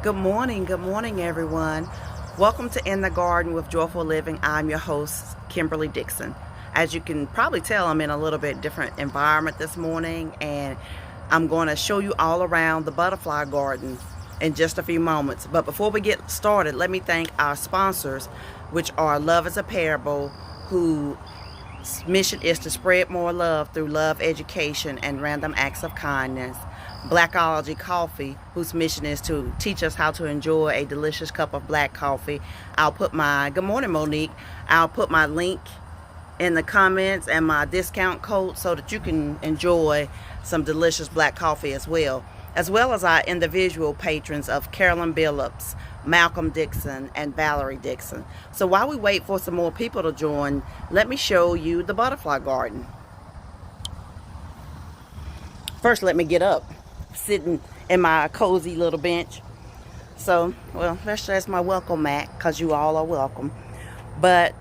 Good morning, everyone. Welcome to In the Garden with Joyful Living. I'm your host, Kimberly Dixon. As you can probably tell, I'm in a little bit different environment this morning, and I'm going to show you all around the butterfly garden in just a few moments. But before we get started, let me thank our sponsors, which are Love is a Parable, whose mission is to spread more love through love education and random acts of kindness. Blackology Coffee, whose mission is to teach us how to enjoy a delicious cup of black coffee. Good morning, Monique. I'll put my link in the comments and my discount code so that you can enjoy some delicious black coffee as well as our individual patrons of Carolyn Billups, Malcolm Dixon, and Valerie Dixon. So while we wait for some more people to join, let me show you the butterfly garden. First, let me get up, sitting in my cozy little bench. So, well, that's my welcome mat, because you all are welcome. But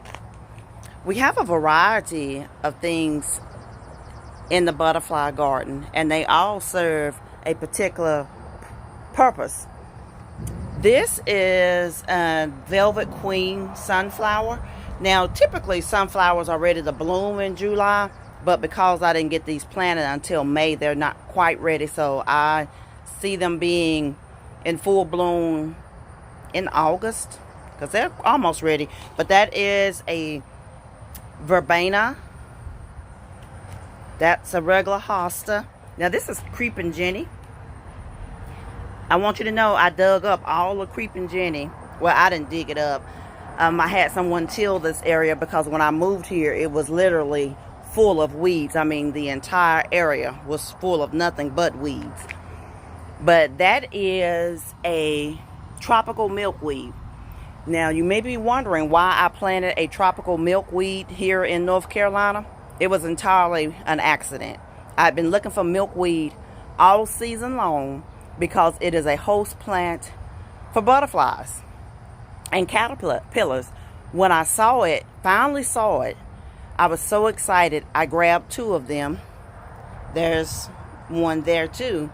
we have a variety of things in the butterfly garden, and they all serve a particular purpose. This is a Velvet Queen sunflower. Now, typically sunflowers are ready to bloom in July, but because I didn't get these planted until May, they're not quite ready. So I see them being in full bloom in August, because they're almost ready. But that is a verbena. That's a regular hosta. Now this is creeping Jenny. I want you to know I dug up all the creeping Jenny. Well, I didn't dig it up. I had someone till this area because when I moved here, it was literally full of weeds. I mean, the entire area was full of nothing but weeds. But that is a tropical milkweed. Now, you may be wondering why I planted a tropical milkweed here in North Carolina. It was entirely an accident. I've been looking for milkweed all season long because it is a host plant for butterflies and caterpillars. When I finally saw it, I was so excited. I grabbed two of them. There's one there too,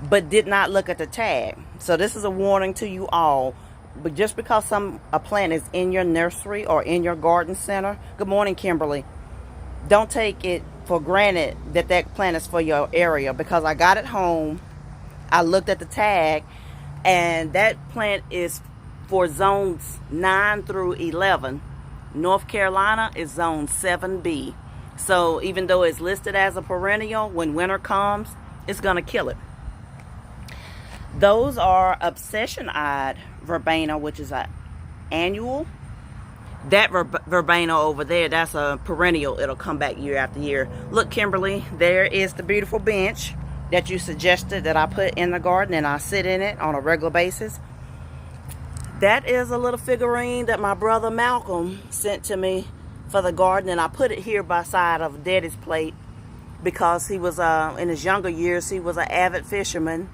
but did not look at the tag. So this is a warning to you all. But just because a plant is in your nursery or in your garden center, good morning, Kimberly, don't take it for granted that that plant is for your area, because I got it home, I looked at the tag, and that plant is for zones 9 through 11. North Carolina is zone 7B. So even though it's listed as a perennial, when winter comes, it's going to kill it. Those are obsession-eyed verbena, which is an annual. That verbena over there, that's a perennial. It'll come back year after year. Look, Kimberly, there is the beautiful bench that you suggested that I put in the garden, and I sit in it on a regular basis. That is a little figurine that my brother Malcolm sent to me for the garden, and I put it here by side of Daddy's plate because he was, in his younger years, he was an avid fisherman,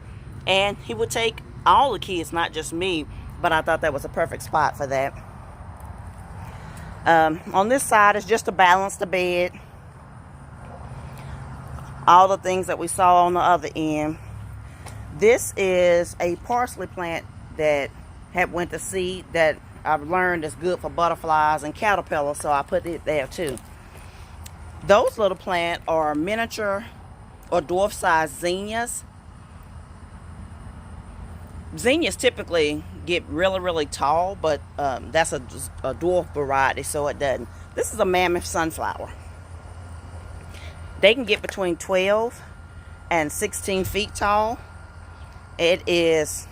and he would take all the kids, not just me, but I thought that was a perfect spot for that. On this side is just to balance the bed. All the things that we saw on the other end. This is a parsley plant that had went to seed that I've learned is good for butterflies and caterpillars, so I put it there too. Those little plants are miniature or dwarf-sized zinnias. Zinnias typically get really, really tall, but that's a dwarf variety, so it doesn't. This is a mammoth sunflower. They can get between 12 and 16 feet tall. It is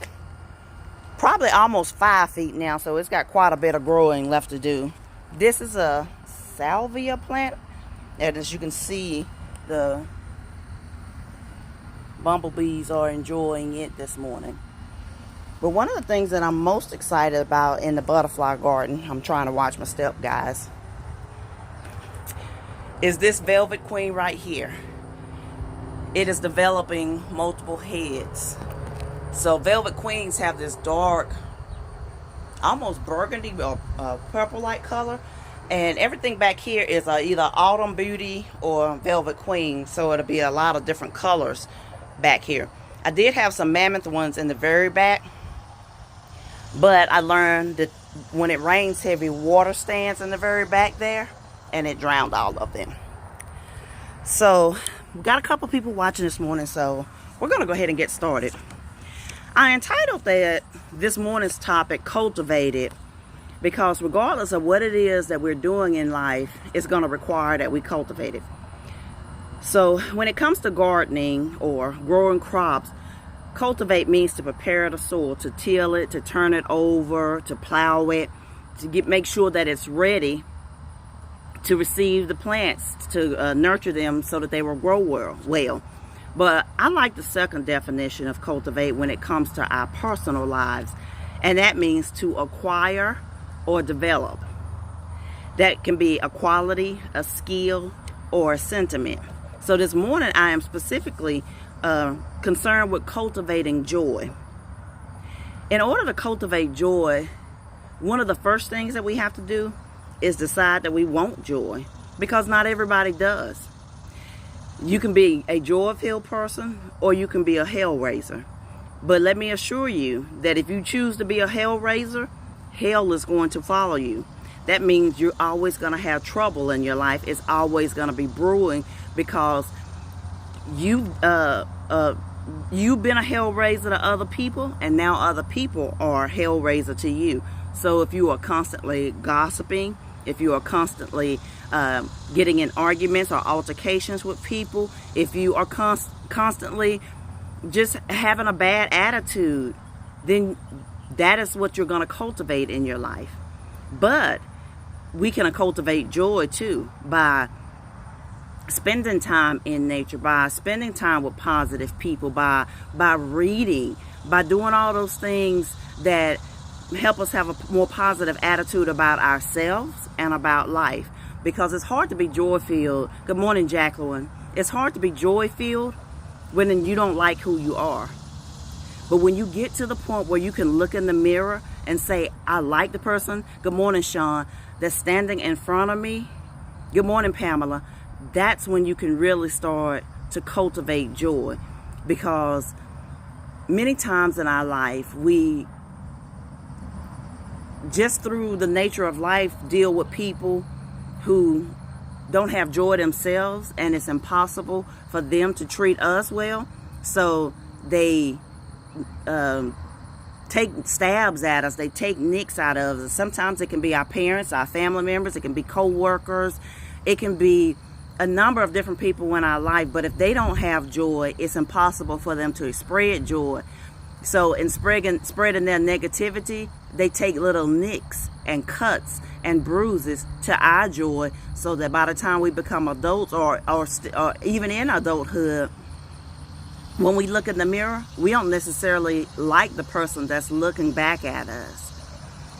probably almost 5 feet now, so it's got quite a bit of growing left to do. This is a salvia plant, and as you can see, the bumblebees are enjoying it this morning. But one of the things that I'm most excited about in the butterfly garden, I'm trying to watch my step, guys, is this Velvet Queen right here. It is developing multiple heads. So Velvet Queens have this dark, almost burgundy or purple-like color. And everything back here is either Autumn Beauty or Velvet Queen. So it'll be a lot of different colors back here. I did have some mammoth ones in the very back. But I learned that when it rains heavy, water stands in the very back there, and it drowned all of them. So we got a couple people watching this morning, so we're going to go ahead and get started. I entitled this morning's topic, Cultivate, because regardless of what it is that we're doing in life, it's going to require that we cultivate it. So when it comes to gardening or growing crops, cultivate means to prepare the soil, to till it, to turn it over, to plow it, to make sure that it's ready to receive the plants, to nurture them so that they will grow well. But I like the second definition of cultivate when it comes to our personal lives, and that means to acquire or develop. That can be a quality, a skill, or a sentiment. So this morning I am specifically concerned with cultivating joy. In order to cultivate joy, one of the first things that we have to do is decide that we want joy, because not everybody does. You can be a joy-filled person or you can be a hellraiser. But let me assure you that if you choose to be a hellraiser, hell is going to follow you. That means you're always going to have trouble in your life. It's always going to be brewing, because you've been a hellraiser to other people, and now other people are hellraiser to you. So if you are constantly gossiping, if you are constantly getting in arguments or altercations with people, if you are constantly just having a bad attitude, then that is what you're going to cultivate in your life. But we can cultivate joy too by spending time in nature, by spending time with positive people, by reading, by doing all those things that help us have a more positive attitude about ourselves and about life. Because it's hard to be joy-filled. Good morning, Jacqueline. It's hard to be joy-filled when you don't like who you are. But when you get to the point where you can look in the mirror and say, I like the person, good morning, Sean, that's standing in front of me. Good morning, Pamela. That's when you can really start to cultivate joy. Because many times in our life, we, just through the nature of life, deal with people who don't have joy themselves, and it's impossible for them to treat us well. So they take stabs at us, they take nicks out of us. Sometimes it can be our parents, our family members, it can be co-workers, it can be a number of different people in our life. But if they don't have joy, it's impossible for them to spread joy. So in spreading their negativity, they take little nicks and cuts and bruises to our joy, so that by the time we become adults or even in adulthood, when we look in the mirror, we don't necessarily like the person that's looking back at us.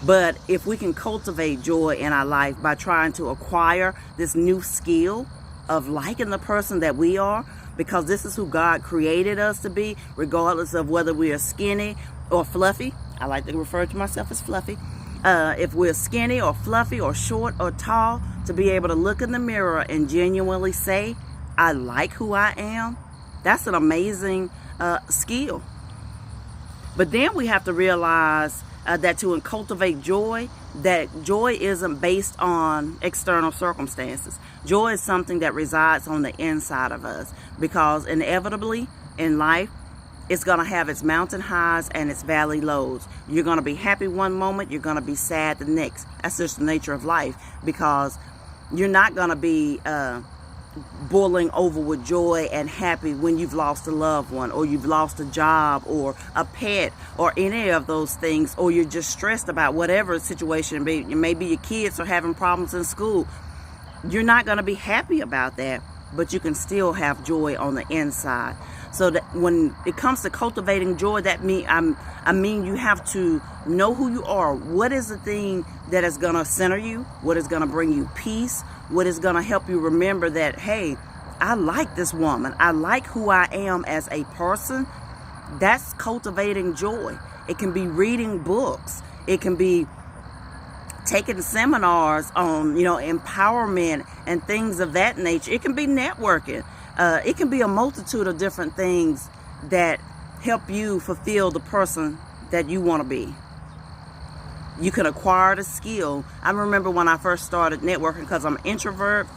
But if we can cultivate joy in our life by trying to acquire this new skill of liking the person that we are, because this is who God created us to be, regardless of whether we are skinny or fluffy. I like to refer to myself as fluffy. If we're skinny or fluffy or short or tall, to be able to look in the mirror and genuinely say, I like who I am, that's an amazing skill. But then we have to realize that to cultivate joy, that joy isn't based on external circumstances. Joy is something that resides on the inside of us, because inevitably in life, it's going to have its mountain highs and its valley lows. You're going to be happy one moment, you're going to be sad the next. That's just the nature of life, because you're not going to be boiling over with joy and happy when you've lost a loved one, or you've lost a job, or a pet, or any of those things, or you're just stressed about whatever situation it may be. Maybe your kids are having problems in school. You're not going to be happy about that, but you can still have joy on the inside. So that when it comes to cultivating joy, I mean you have to know who you are. What is the thing that is going to center you? What is going to bring you peace? What is going to help you remember that, hey, I like this woman. I like who I am as a person. That's cultivating joy. It can be reading books. It can be taking seminars on, empowerment and things of that nature. It can be networking. It can be a multitude of different things that help you fulfill the person that you want to be. You can acquire the skill. I remember when I first started networking, because I'm an introvert,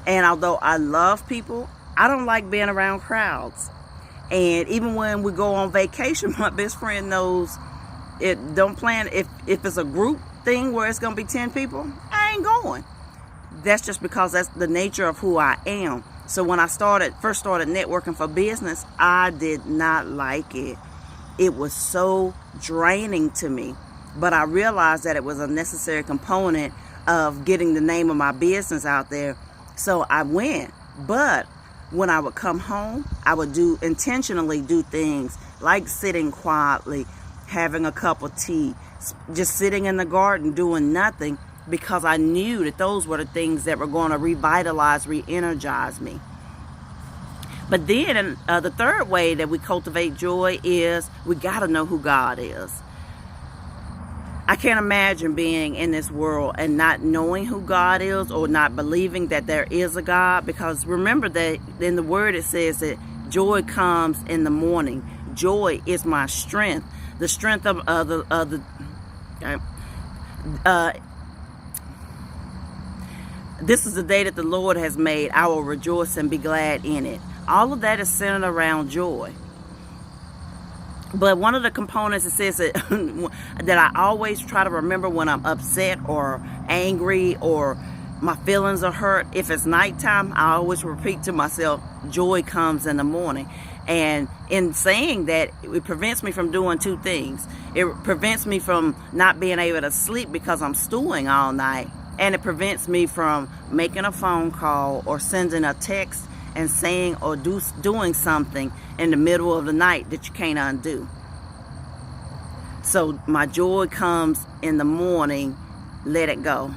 and although I love people, I don't like being around crowds. And even when we go on vacation, my best friend knows it. Don't plan if it's a group thing where it's gonna be 10 people, I ain't going. That's just because that's the nature of who I am. So when I first started networking for business, I did not like it. It was so draining to me. But I realized that it was a necessary component of getting the name of my business out there. So I went. But when I would come home, I would intentionally do things like sitting quietly, having a cup of tea, just sitting in the garden doing nothing, because I knew that those were the things that were going to revitalize, re-energize me. But then the third way that we cultivate joy is we got to know who God is. I can't imagine being in this world and not knowing who God is, or not believing that there is a God, because remember that in the Word it says that joy comes in the morning. Joy is my strength. The strength of this is the day that the Lord has made. I will rejoice and be glad in it. All of that is centered around joy. But one of the components, it says that, that I always try to remember when I'm upset or angry or my feelings are hurt. If it's nighttime, I always repeat to myself, joy comes in the morning. And in saying that, it prevents me from doing two things. It prevents me from not being able to sleep because I'm stewing all night. And it prevents me from making a phone call or sending a text and saying or doing something in the middle of the night that you can't undo. So my joy comes in the morning. Let it go.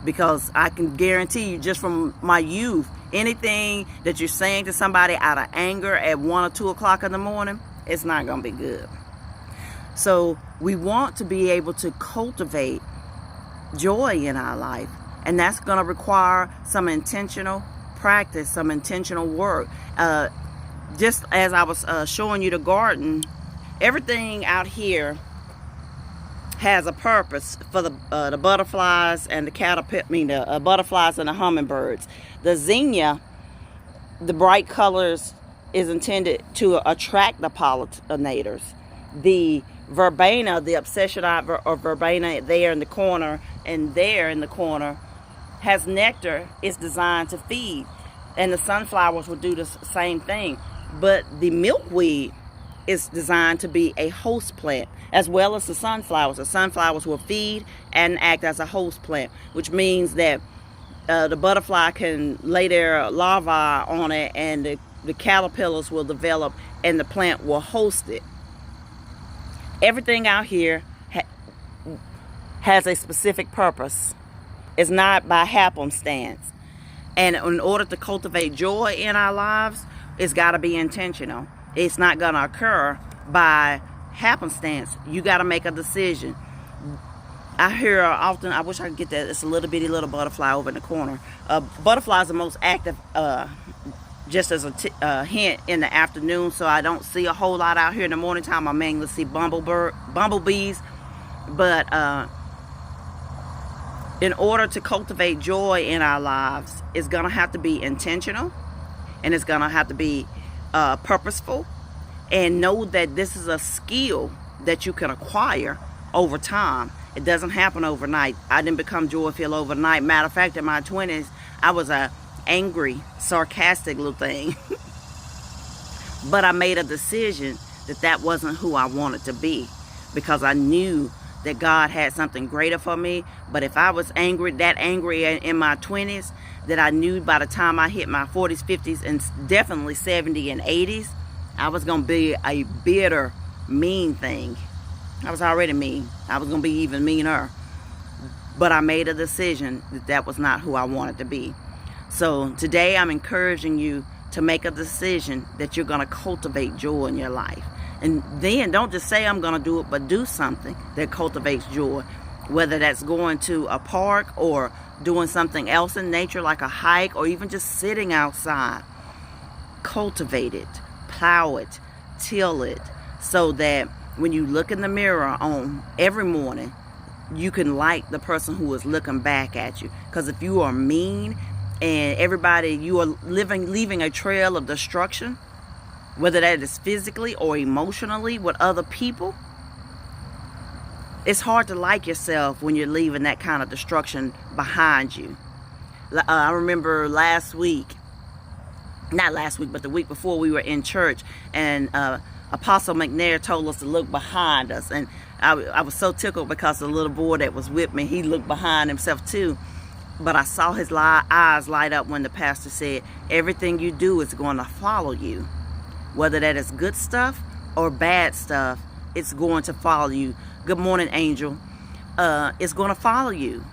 Because I can guarantee you, just from my youth, anything that you're saying to somebody out of anger at 1 or 2 o'clock in the morning, it's not going to be good. So we want to be able to cultivate joy in our life. And that's going to require some intentional practice, some intentional work. Just as I was showing you the garden, everything out here has a purpose for the butterflies and the the butterflies and the hummingbirds. The zinnia, the bright colors, is intended to attract the pollinators. The verbena, the obsessionite or verbena there in the corner and there in the corner, has nectar. It's designed to feed. And the sunflowers will do the same thing. But the milkweed is designed to be a host plant, as well as the sunflowers. The sunflowers will feed and act as a host plant, which means that the butterfly can lay their larvae on it, and the caterpillars will develop, and the plant will host it. Everything out here has a specific purpose. It's not by happenstance. And in order to cultivate joy in our lives, it's got to be intentional. It's not going to occur by happenstance. You got to make a decision. I hear often, I wish I could get that, it's a little bitty little butterfly over in the corner. Butterflies are the most active, just as a hint, in the afternoon, so I don't see a whole lot out here in the morning time. I mainly see bumblebees. But in order to cultivate joy in our lives, it's going to have to be intentional, and it's going to have to be purposeful, and know that this is a skill that you can acquire over time. It doesn't happen overnight. I didn't become joyful overnight. Matter of fact, in my 20s, I was a angry, sarcastic little thing. But I made a decision that that wasn't who I wanted to be, because I knew that God had something greater for me. But if I was that angry in my 20s, that I knew by the time I hit my 40s, 50s, and definitely 70 and 80s, I was going to be a bitter, mean thing. I was already mean. I was going to be even meaner. But I made a decision that that was not who I wanted to be. So today I'm encouraging you to make a decision that you're going to cultivate joy in your life. And then don't just say I'm going to do it, but do something that cultivates joy. Whether that's going to a park or doing something else in nature like a hike, or even just sitting outside. Cultivate it, plow it, till it, so that when you look in the mirror on every morning, you can like the person who is looking back at you. Because if you are mean and everybody, you are leaving a trail of destruction, whether that is physically or emotionally with other people, it's hard to like yourself when you're leaving that kind of destruction behind you. I remember not last week, but the week before, we were in church, and Apostle McNair told us to look behind us. And I was so tickled because the little boy that was with me, he looked behind himself too. But I saw his eyes light up when the pastor said, everything you do is going to follow you. Whether that is good stuff or bad stuff, it's going to follow you. Good morning, Angel. It's going to follow you.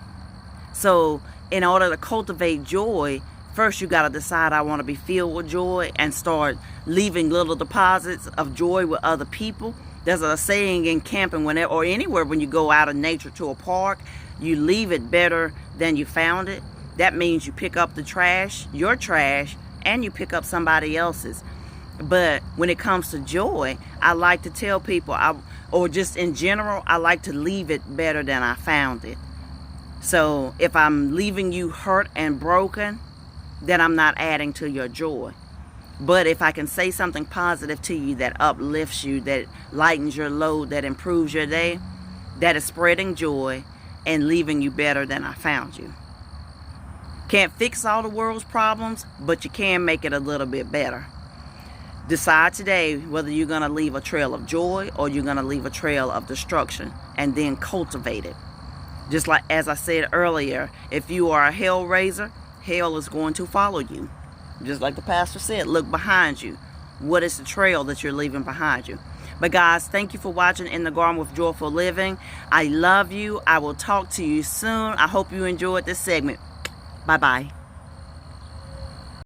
So in order to cultivate joy, first you got to decide, I want to be filled with joy, and start leaving little deposits of joy with other people. There's a saying in camping, whenever or anywhere, when you go out of nature to a park, you leave it better than you found it. That means you pick up the trash, your trash, and you pick up somebody else's. But when it comes to joy, I like to tell people, or just in general, I like to leave it better than I found it. So if I'm leaving you hurt and broken, then I'm not adding to your joy. But if I can say something positive to you that uplifts you, that lightens your load, that improves your day, that is spreading joy and leaving you better than I found you. Can't fix all the world's problems, but you can make it a little bit better. Decide today whether you're going to leave a trail of joy or you're going to leave a trail of destruction, and then cultivate it. Just like as I said earlier, if you are a hellraiser, hell is going to follow you. Just like the pastor said, look behind you. What is the trail that you're leaving behind you? But guys, thank you for watching In the Garden with Joyful Living. I love you. I will talk to you soon. I hope you enjoyed this segment. Bye-bye.